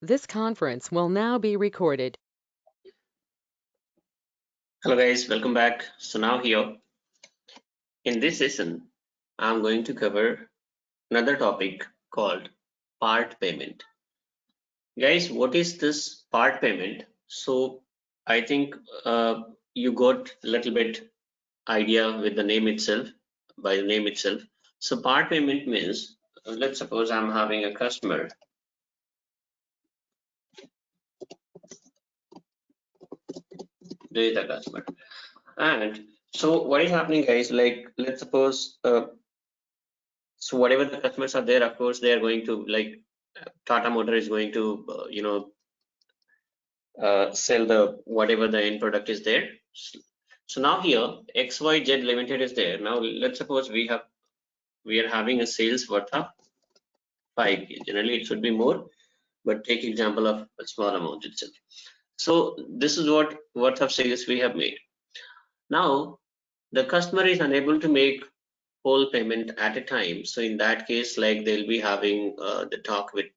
This conference will now be recorded. Hello guys, welcome back. So now here in this session, I'm going to cover another topic called part payment. Guys, what is this part payment? So I think you got a little bit idea with the name itself, by the name itself. So part payment means, let's suppose I'm having a customer. There is a customer. And so what is happening guys, like let's suppose so whatever the customers are there, of course they are going to, like Tata Motor is going to sell the whatever the end product is there. So now here XYZ Limited is there. Now let's suppose we are having a sales worth of 5K. Generally it should be more, but take example of a small amount itself. So this is what worth of sales we have made. Now the customer is unable to make whole payment at a time. So in that case, like they'll be having the talk with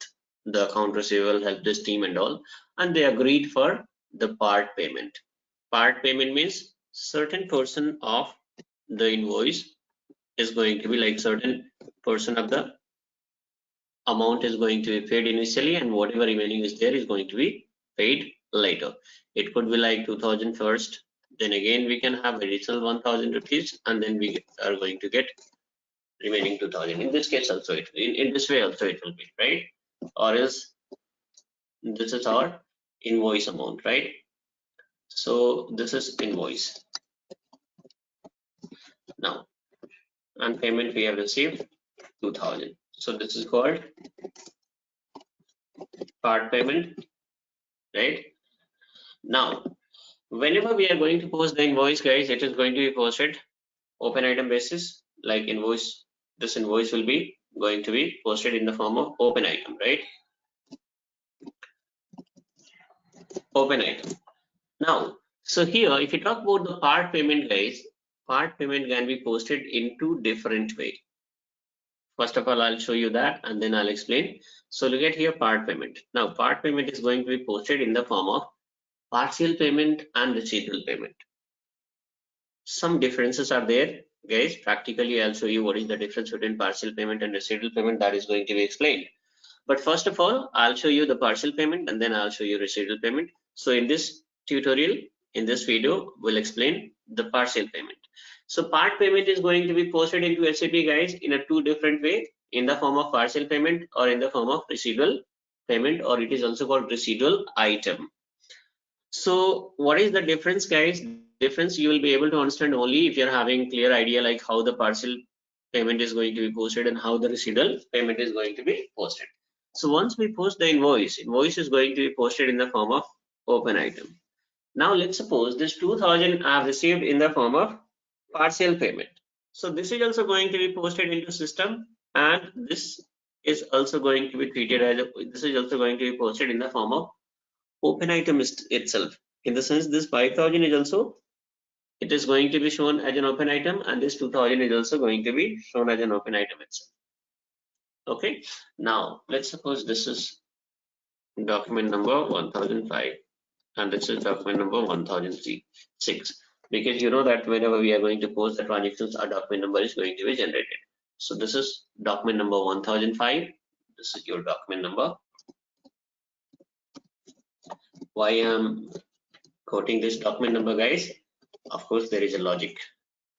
the account receivable help desk team and all, and they agreed for the part payment. Part payment means certain portion of the invoice is going to be, like certain portion of the amount is going to be paid initially, and whatever remaining is there is going to be paid later. It could be like 2000 first, then again we can have additional 1000 rupees, and then we are going to get remaining 2000. In this case also in this way also it will be, right? Or else this is our invoice amount, right? So this is invoice now, and payment we have received 2000. So this is called part payment, right? Now whenever we are going to post the invoice guys, it is going to be posted open item basis. Like invoice, this invoice will be going to be posted in the form of open item, right? Open item. Now, so here, if you talk about the part payment guys, part payment can be posted in two different ways. First of all, I'll show you that and then I'll explain. So look at here, part payment. Now, part payment is going to be posted in the form of partial payment and residual payment. Some differences are there, guys. Practically, I'll show you what is the difference between partial payment and residual payment. That is going to be explained. But first of all, I'll show you the partial payment and then I'll show you residual payment. So in this tutorial, in this video, we'll explain the partial payment. So part payment is going to be posted into SAP guys in a two different way, in the form of partial payment or in the form of residual payment, or it is also called residual item. So what is the difference guys? Difference you will be able to understand only if you're having clear idea like how the partial payment is going to be posted and how the residual payment is going to be posted. So once we post the invoice is going to be posted in the form of open item. Now let's suppose this 2000 I have received in the form of partial payment. So this is also going to be posted into system, and this is also going to be treated as this is also going to be posted in the form of open item itself. In the sense this 5000 is also, it is going to be shown as an open item, and this 2000 is also going to be shown as an open item itself. Okay, now let's suppose this is document number 1005 and this is document number 1006, because you know that whenever we are going to post the transactions, our document number is going to be generated. So this is document number 1005. This is your document number. Why I'm quoting this document number guys? Of course there is a logic,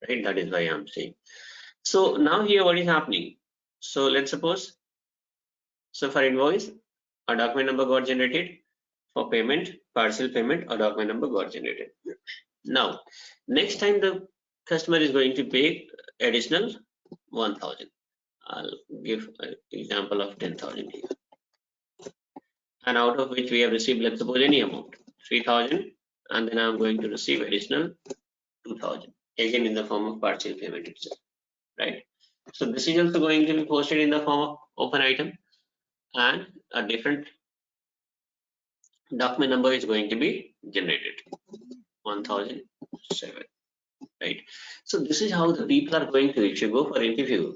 right? That is why I'm saying. So now here what is happening? So let's suppose, so for invoice, a document number got generated. For payment, partial payment, a document number got generated. Now, next time the customer is going to pay additional 1000. I'll give an example of 10,000 here. And out of which we have received, let's suppose any amount, 3000, and then I'm going to receive additional 2000, again in the form of partial payment itself, right? So this is also going to be posted in the form of open item, and a different document number is going to be generated, 1007, right? So this is how the people are going to, if you go for interview,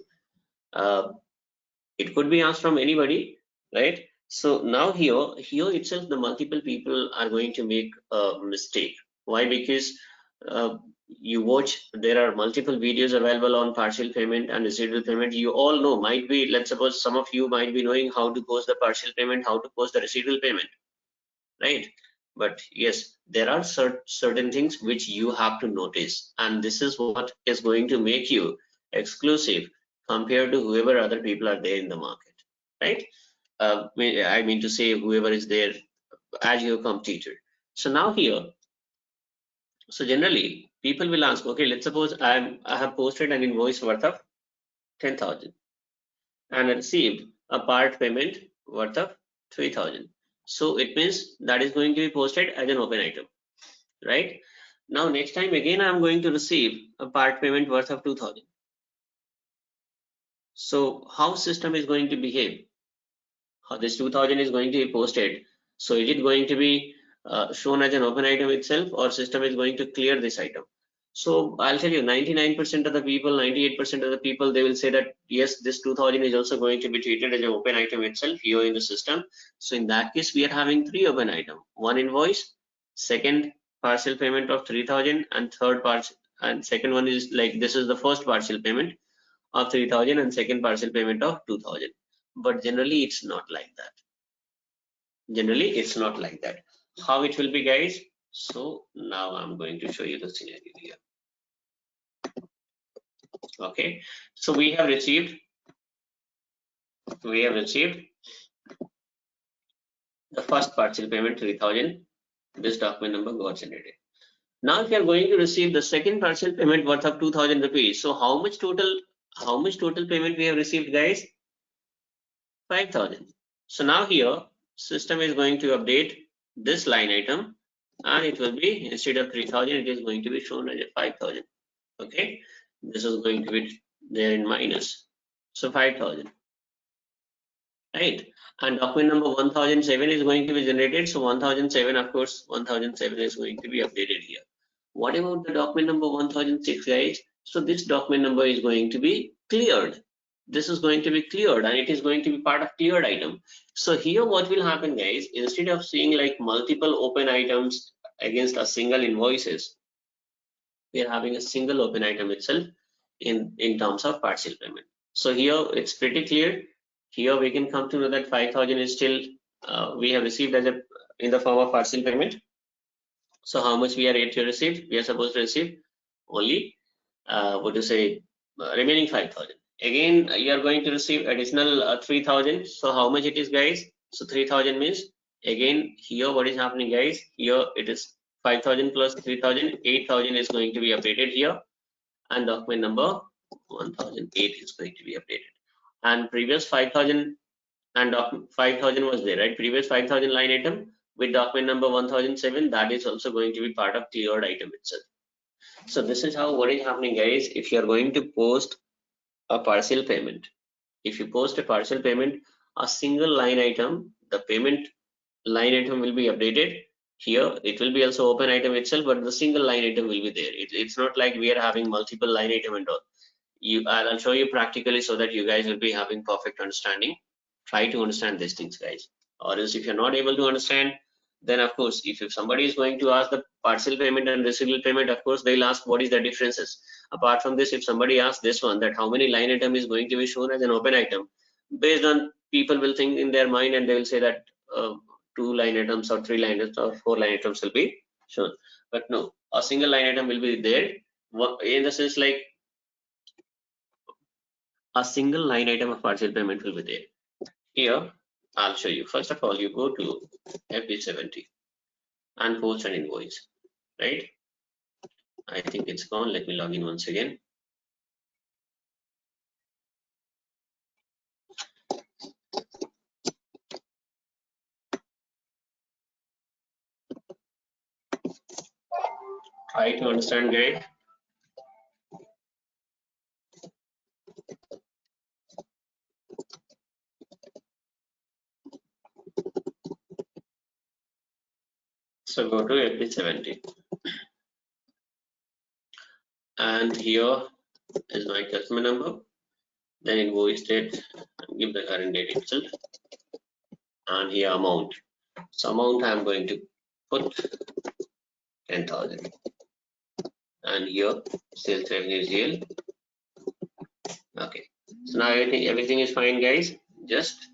it could be asked from anybody, right? So now here itself, the multiple people are going to make a mistake. Why? Because you watch, there are multiple videos available on partial payment and residual payment. You all know, might be, let's suppose some of you might be knowing how to post the partial payment, how to post the residual payment, right? But yes, there are certain things which you have to notice, and this is what is going to make you exclusive compared to whoever other people are there in the market, right? I mean to say whoever is there as your competitor. So now here, so generally people will ask, okay, let's suppose I have posted an invoice worth of 10,000 and I received a part payment worth of 3,000. So it means that is going to be posted as an open item, right? Now next time again I'm going to receive a part payment worth of 2,000. So how system is going to behave? How this 2,000 is going to be posted? So is it going to be shown as an open item itself, or system is going to clear this item? So I'll tell you, 99% of the people, 98% of the people, they will say that yes, this 2,000 is also going to be treated as an open item itself here in the system. So in that case, we are having three open item: one invoice, second partial payment of 3,000, and third part, and second one is like, this is the first partial payment of 3,000 and second partial payment of 2,000. But generally it's not like that. Generally it's not like that. How it will be, guys? So now I'm going to show you the scenario here. Okay, so we have received the first partial payment 3,000. This document number got generated. Now if you are going to receive the second partial payment worth of 2,000 rupees, so how much total payment we have received, guys? 5,000. So now here system is going to update this line item, and it will be, instead of 3,000, it is going to be shown as 5,000. Okay, this is going to be there in minus, so 5,000, right? And document number 1007 is going to be generated, so 1007, of course 1007 is going to be updated here. What about the document number 1006, guys? So this document number is going to be cleared. This is going to be cleared, and it is going to be part of cleared item. So here what will happen, guys, instead of seeing like multiple open items against a single invoices, we are having a single open item itself in terms of partial payment. So here it's pretty clear. Here we can come to know that 5,000 is still we have received as a in the form of partial payment. So how much we are yet to receive? We are supposed to receive only what to say, remaining 5,000. Again you are going to receive additional 3,000. So how much it is, guys? So 3,000 means, again here what is happening, guys? Here it is 5,000 plus 3,000, 8,000 is going to be updated here, and document number 1008 is going to be updated. And previous 5,000 and 5,000 was there, right? Previous 5,000 line item with document number 1007, that is also going to be part of cleared item itself. So this is how what is happening, guys. If you are going to post a partial payment, if you post a partial payment, a single line item, the payment line item will be updated. Here it will be also open item itself, but the single line item will be there. It's not like we are having multiple line item and all. I'll show you practically so that you guys will be having perfect understanding. Try to understand these things, guys. Or else if you're not able to understand, then of course if somebody is going to ask the partial payment and residual payment, of course they'll ask what is the differences. Apart from this, if somebody asks this one, that how many line item is going to be shown as an open item, based on, people will think in their mind and they will say that 2 line items or 3 line items or 4 line items will be shown. But no, a single line item will be there, in the sense like a single line item of partial payment will be there. Here I'll show you. First of all, you go to FD70 and post an invoice, right? I think it's gone. Let me log in once again. Try to understand, guys. So go to FD70, and here is my customer number, then invoice date, give the current date itself, and here amount. So amount I'm going to put 10,000, and here sales revenue is here. Okay, so now everything is fine, guys. Just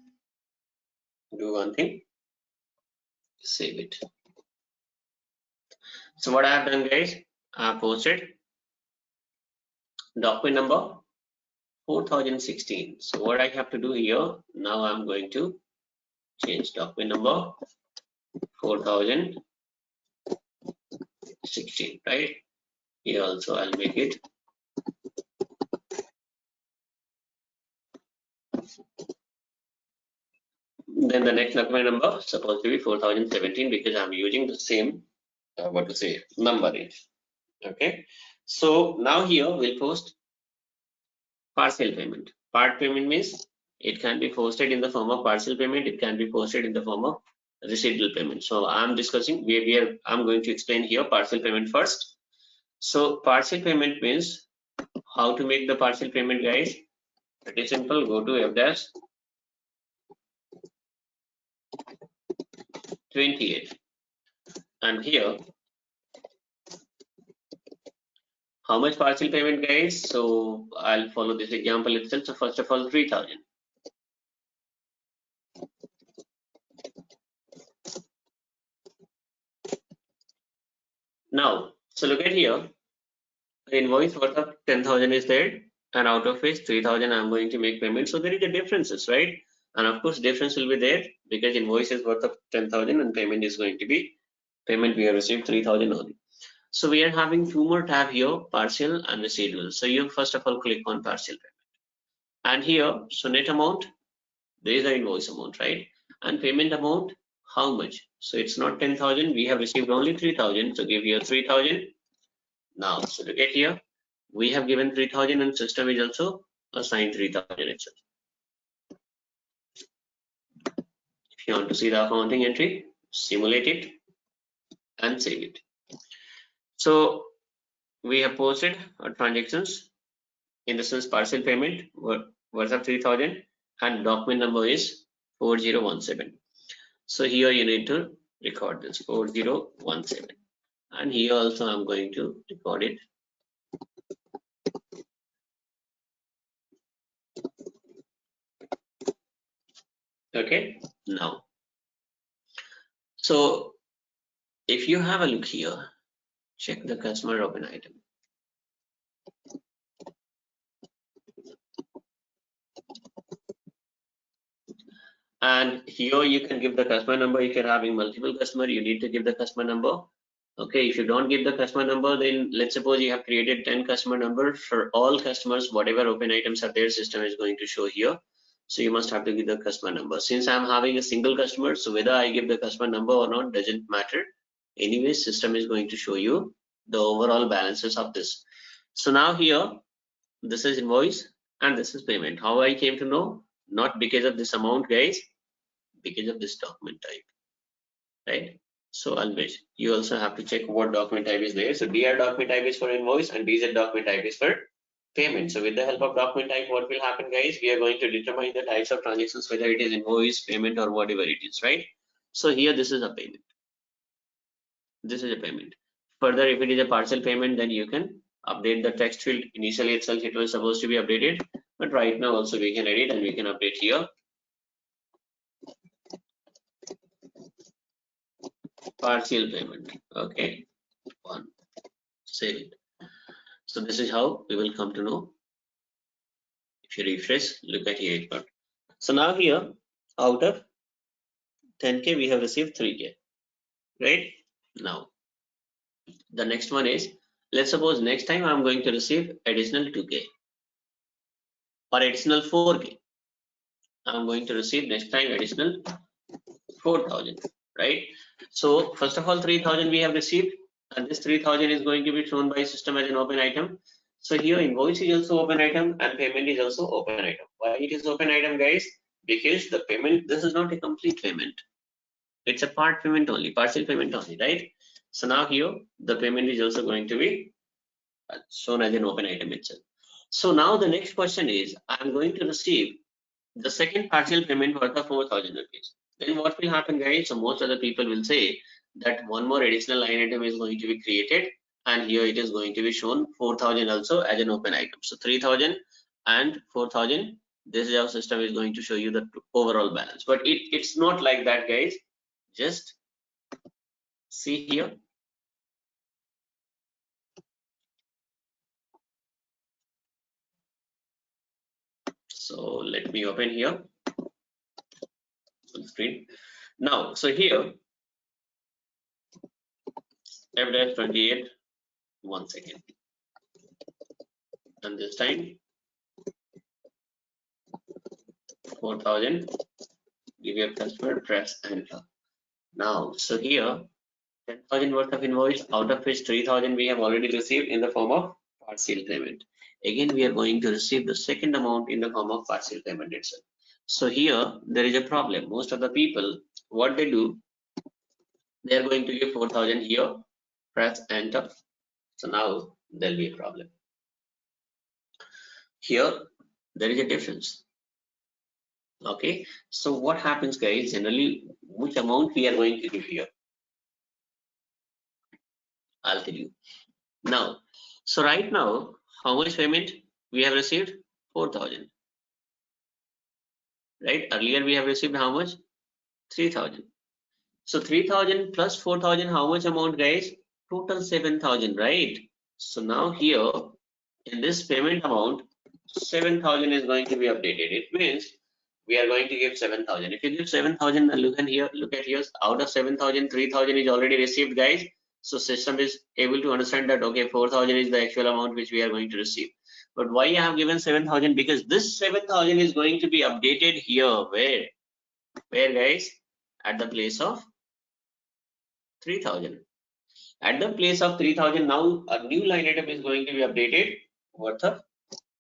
do one thing, save it. So what I have done, guys, I have posted document number 4016. So what I have to do here, now I'm going to change document number 4016, right? Here also I'll make it then the next document number supposed to be 4017 because I'm using the same number range. Okay, so now here we'll post partial payment. Part payment means it can be posted in the form of partial payment, it can be posted in the form of residual payment. So I'm discussing I'm going to explain here partial payment first. So partial payment means how to make the partial payment, guys. Pretty simple. Go to F-28 and here how much partial payment, guys? So I'll follow this example itself. So first of all, 3,000. Now, so look at here. The invoice worth of 10,000 is there, and out of which 3,000 I'm going to make payment. So there is a differences, right? And of course, difference will be there because invoice is worth of 10,000 and payment is going to be payment we have received 3,000 only. So we are having two more tab here, partial and residual. So you first of all click on partial payment, and here so net amount, there is the invoice amount, right? And payment amount, how much? So it's not 10,000, we have received only 3,000, so give here 3,000. Now so look at here, we have given 3,000 and system is also assigned 3,000 itself. If you want to see the accounting entry, simulate it and save it. So we have posted our transactions in the sense partial payment worth of 3,000 and document number is 4017. So here you need to record this 4017, and here also I'm going to record it. Okay, now so if you have a look here, check the customer open item. And here you can give the customer number. If you're having multiple customer, you need to give the customer number. Okay, if you don't give the customer number, then let's suppose you have created 10 customer numbers for all customers, whatever open items are there, system is going to show here. So you must have to give the customer number. Since I'm having a single customer, so whether I give the customer number or not doesn't matter. Anyway, system is going to show you the overall balances of this. So now here, this is invoice and this is payment. How I came to know? Not because of this amount, guys, because of this document type, right? So always you also have to check what document type is there. So DR document type is for invoice and DZ document type is for payment. So with the help of document type, what will happen, guys? We are going to determine the types of transactions, whether it is invoice, payment, or whatever it is, right? So here this is a payment. This is a payment. Further, if it is a partial payment, then you can update the text field. Initially itself it was supposed to be updated, but right now also we can edit and we can update here. Partial payment. Okay, one, save it. So this is how we will come to know. If you refresh, look at here. So now here, out of 10K, we have received 3K, right? Now, the next one is, let's suppose next time I'm going to receive additional 2K or additional 4K. I'm going to receive next time additional 4,000, right? So first of all, 3,000 we have received, and this 3,000 is going to be shown by system as an open item. So here invoice is also open item and payment is also open item. Why it is open item, guys? Because the payment, this is not a complete payment. It's a part payment only, partial payment only, right? So now here the payment is also going to be shown as an open item itself. So now the next question is, I'm going to receive the second partial payment worth of 4,000 rupees. Then what will happen, guys? So most of the people will say that one more additional line item is going to be created, and here it is going to be shown 4,000 also as an open item. So 3,000 and 4,000. This is how system is going to show you the overall balance. But it's not like that, guys. Just see here. So let me open here full screen. Now, so here F-28, 1 second. And this time 4,000, give your customer, press enter. Now, so here 10,000 worth of invoice, out of which 3,000 we have already received in the form of partial payment. Again, we are going to receive the second amount in the form of partial payment itself. So here there is a problem. Most of the people, what they do, they are going to give 4,000 here, press enter. So now there'll be a problem. Here there is a difference. Okay, so what happens, guys? Generally, which amount we are going to give here? I'll tell you. Now, so right now, how much payment we have received? 4,000. Right? Earlier we have received how much? 3,000. So 3,000 plus 4,000, how much amount, guys? Total 7,000, right? So now here in this payment amount, 7,000 is going to be updated. It means we are going to give 7,000. If you give 7,000, look at here. Out of 7,000, 3,000 is already received, guys. So system is able to understand that okay, 4,000 is the actual amount which we are going to receive. But why I have given 7,000? Because this 7,000 is going to be updated here. Where, guys? At the place of 3,000. At the place of 3,000, now a new line item is going to be updated worth of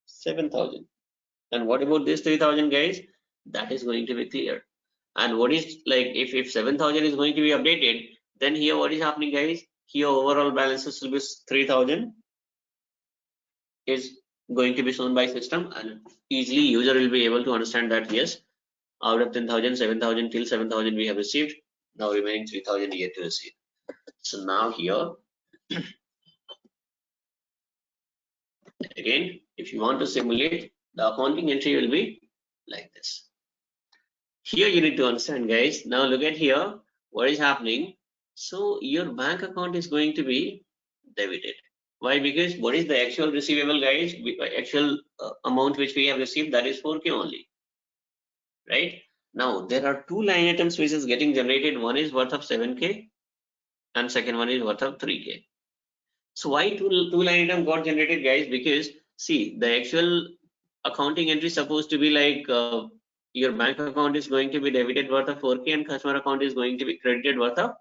7,000. And what about this 3,000, guys? That is going to be clear. And what is like if 7,000 is going to be updated, then here what is happening, guys? Here overall balances will be 3,000 is going to be shown by system, and easily user will be able to understand that yes, out of 10,000, 7,000 till 7,000 we have received. Now remaining 3,000 yet to receive. So now here again, if you want to simulate, the accounting entry will be like this. Here you need to understand, guys. Now look at here, what is happening. So your bank account is going to be debited. Why? Because what is the actual receivable, guys? Actual amount which we have received, that is 4K only, right? Now there are two line items which is getting generated. One is worth of 7K and second one is worth of 3K. So why two line item got generated, guys? Because see, the actual accounting entry is supposed to be like your bank account is going to be debited worth of 4K and customer account is going to be credited worth of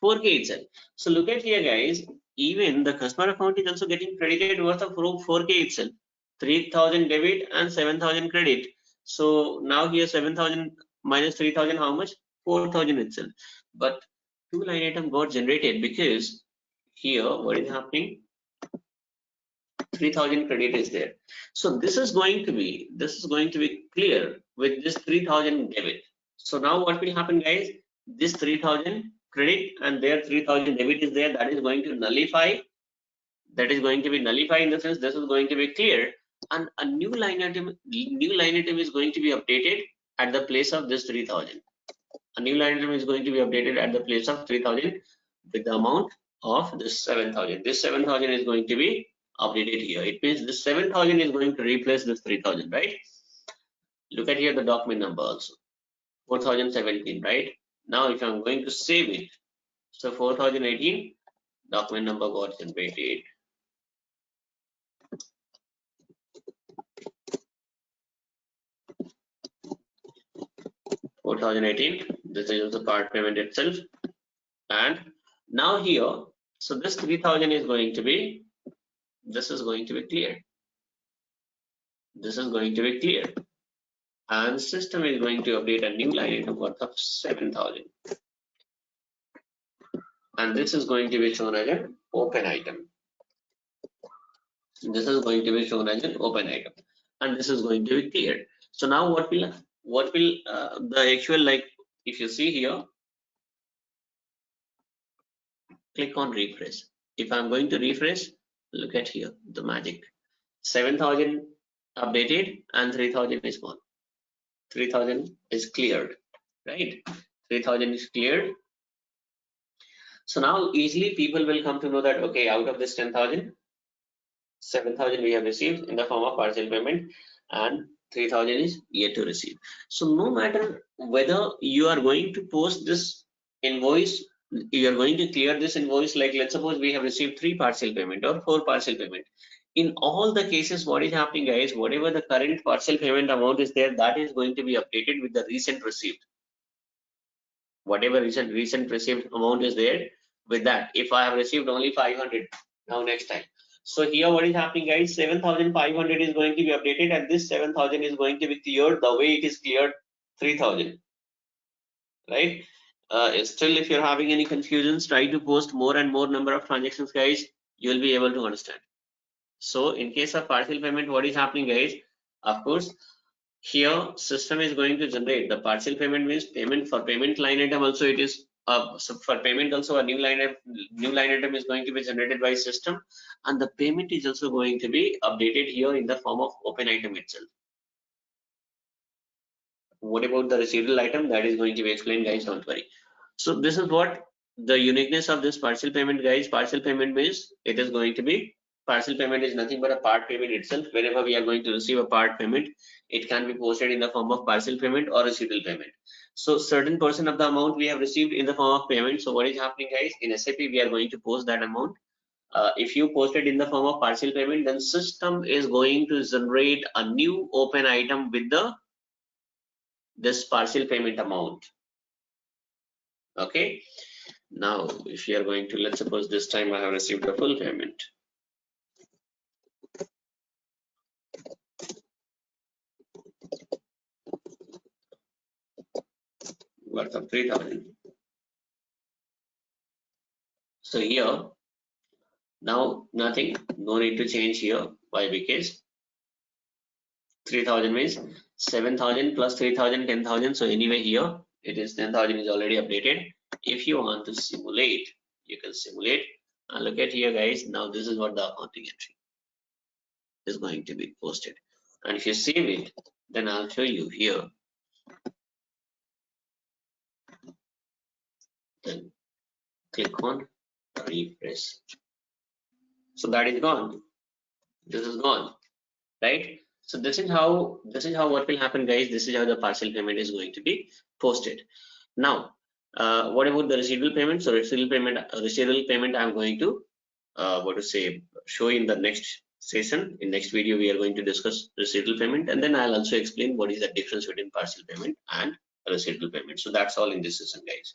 4K itself. So look at here, guys. Even the customer account is also getting credited worth of 4K itself. 3,000 debit and 7,000 credit. So now here 7,000 minus 3,000, how much? 4,000 itself. But two line item got generated because here what is happening? 3,000 credit is there. So this is going to be clear with this 3,000 debit. So now what will happen, guys? This 3,000 credit and there 3,000 debit is there. That is going to nullify. That is going to be nullified in the sense this is going to be clear, and a new line item is going to be updated at the place of this 3,000. A new line item is going to be updated at the place of 3,000 with the amount of this 7,000. This 7,000 is going to be updated here. It means this 7,000 is going to replace this 3,000, right? Look at here the document number also, 4,017, right? Now if I'm going to save it, so 4,018 document number got generated. This is the part payment itself. And now here, so this 3,000 is going to be, this is going to be clear. This is going to be clear. And system is going to update a new line item worth of 7,000. And this is going to be shown as an open item. This is going to be shown as an open item. And this is going to be clear. So now what will the actual, like, if you see here, click on refresh. If I'm going to refresh, look at here, the magic. 7,000 updated and 3,000 is gone. 3,000 is cleared, right? 3,000 is cleared. So now easily people will come to know that, okay, out of this 10,000, 7,000 we have received in the form of partial payment and 3,000 is yet to receive. So no matter whether you are going to post this invoice, you are going to clear this invoice, like let's suppose we have received 3 partial payment or 4 partial payment. In all the cases, what is happening, guys, whatever the current partial payment amount is there, that is going to be updated with the recent received. Whatever recent received amount is there, with that, if I have received only 500 now next time. So here what is happening, guys, 7,500 is going to be updated and this 7,000 is going to be cleared the way it is cleared 3,000, right? Still, if you're having any confusions, try to post more and more number of transactions, guys, you'll be able to understand. So in case of partial payment, what is happening, guys, of course, here system is going to generate the partial payment, means payment for payment line item also it is so for payment also a new line item is going to be generated by system, and the payment is also going to be updated here in the form of open item itself. What about the receivable item? That is going to be explained, guys, don't worry. So this is what the uniqueness of this partial payment, guys. Partial payment means it is going to be, partial payment is nothing but a part payment itself. Whenever we are going to receive a part payment, it can be posted in the form of partial payment or receivable payment. So certain percent of the amount we have received in the form of payment. So what is happening, guys, in SAP we are going to post that amount. If you post it in the form of partial payment, then system is going to generate a new open item with this partial payment amount. Okay, now if you are going to, let's suppose this time I have received a full payment. Worth of 3,000. So here now nothing, no need to change here. Why? Because 3,000 means 7,000 plus 3,000, 10,000. So anyway here it is 10,000 is already updated. If you want to simulate, you can simulate and look at here, guys. Now this is what the accounting entry is going to be posted, and if you save it, then I'll show you here. Then click on refresh. So that is gone. This is gone, right? So this is how what will happen, guys. This is how the partial payment is going to be posted. Now, what about the receivable payment? So receivable payment, I'm going to show in the next session. In next video, we are going to discuss receivable payment, and then I'll also explain what is the difference between partial payment and receivable payment. So that's all in this session, guys.